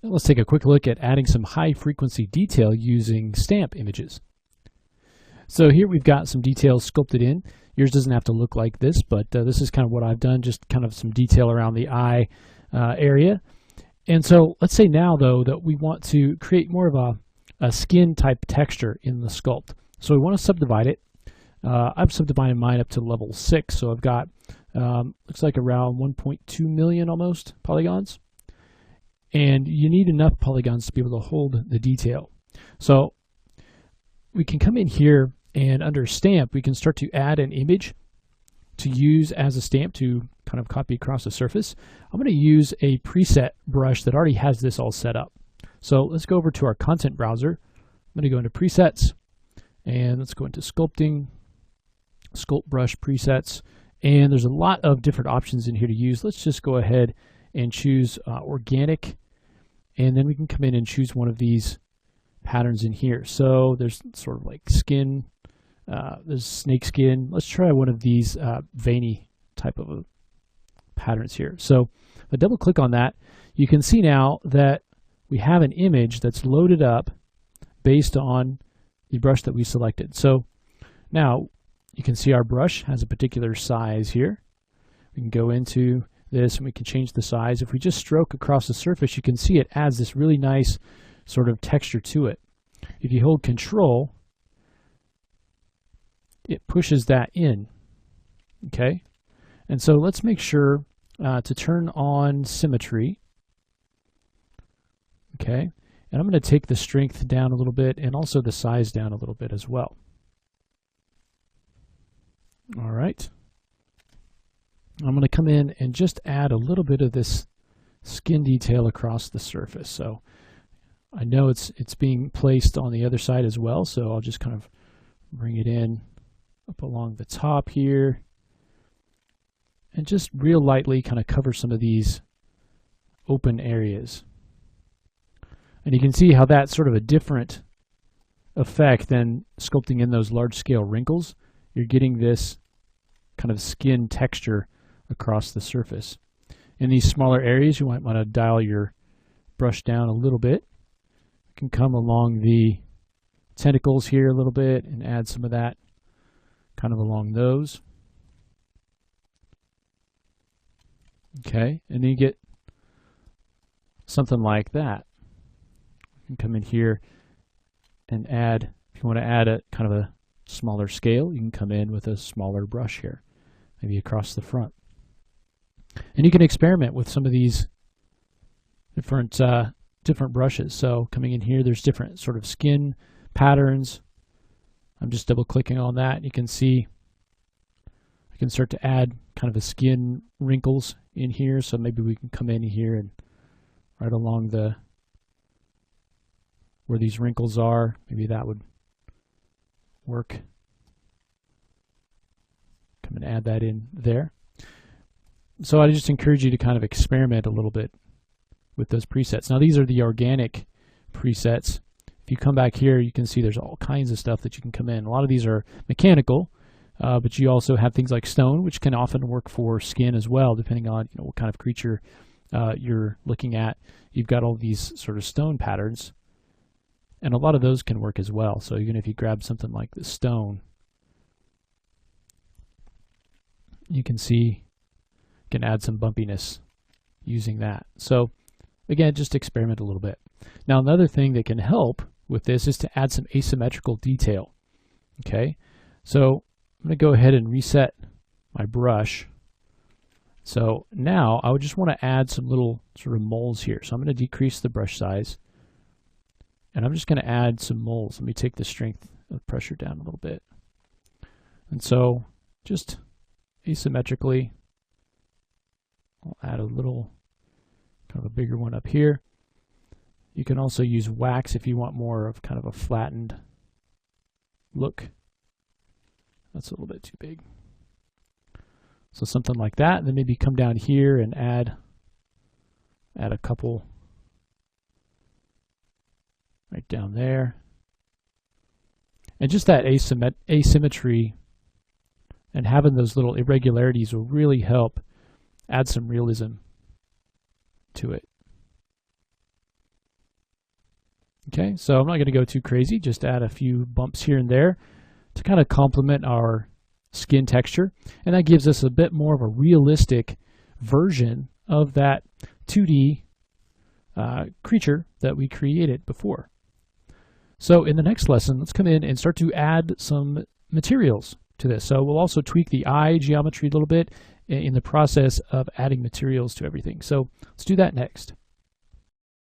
Let's take a quick look at adding some high frequency detail using stamp images. So here we've got some details sculpted in. Yours doesn't have to look like this, but this is kind of what I've done, just kind of some detail around the eye area. And so let's say now though that we want to create more of a skin type texture in the sculpt. So we want to subdivide it. I've subdivided mine up to level 6, so I've got looks like around 1.2 million almost polygons. And you need enough polygons to be able to hold the detail. So we can come in here and under stamp, we can start to add an image to use as a stamp to kind of copy across the surface. I'm going to use a preset brush that already has this all set up. So let's go over to our content browser. I'm going to go into presets and let's go into sculpting, sculpt brush presets. And there's a lot of different options in here to use. Let's just go ahead and choose organic. And then we can come in and choose one of these patterns in here. So there's sort of like skin, there's snake skin. Let's try one of these veiny type of patterns here. So if I double click on that, you can see now that we have an image that's loaded up based on the brush that we selected. So now you can see our brush has a particular size here. We can go into this and we can change the size. If we just stroke across the surface, you can see it adds this really nice sort of texture to it. If you hold Control, it pushes that in, okay? And so let's make sure to turn on symmetry, okay? And I'm going to take the strength down a little bit and also the size down a little bit as well. All right. I'm going to come in and just add a little bit of this skin detail across the surface. So I know it's being placed on the other side as well, so I'll just kind of bring it in up along the top here and just real lightly kind of cover some of these open areas. And you can see how that's sort of a different effect than sculpting in those large scale wrinkles. You're getting this kind of skin texture across the surface. In these smaller areas, you might want to dial your brush down a little bit. You can come along the tentacles here a little bit and add some of that kind of along those. Okay, and then you get something like that. You can come in here and add, if you want to add a kind of a smaller scale, you can come in with a smaller brush here, maybe across the front. And you can experiment with some of these different brushes. So coming in here, there's different sort of skin patterns. I'm just double clicking on that. You can see I can start to add kind of a skin wrinkles in here. So maybe we can come in here and right along the where these wrinkles are, maybe that would work. Come and add that in there. So I just encourage you to kind of experiment a little bit with those presets. Now these are the organic presets. If you come back here, you can see there's all kinds of stuff that you can come in. A lot of these are mechanical, but you also have things like stone, which can often work for skin as well, depending on what kind of creature you're looking at. You've got all these sort of stone patterns, and a lot of those can work as well. So even if you grab something like the stone, you can see you can add some bumpiness using that. So again, just experiment a little bit. Now another thing that can help with this is to add some asymmetrical detail. Okay, so I'm going to go ahead and reset my brush. So now I would just want to add some little sort of moles here. So I'm going to decrease the brush size and I'm just going to add some moles. Let me take the strength of pressure down a little bit. And so just asymmetrically, I'll add a little, kind of a bigger one up here. You can also use wax if you want more of kind of a flattened look. That's a little bit too big. So something like that, and then maybe come down here and add a couple right down there. And just that asymmetry and having those little irregularities will really help add some realism to it. Okay, so I'm not going to go too crazy, just add a few bumps here and there to kind of complement our skin texture, and that gives us a bit more of a realistic version of that 2D creature that we created before. So in the next lesson, let's come in and start to add some materials to this. So we'll also tweak the eye geometry a little bit in the process of adding materials to everything. So let's do that next.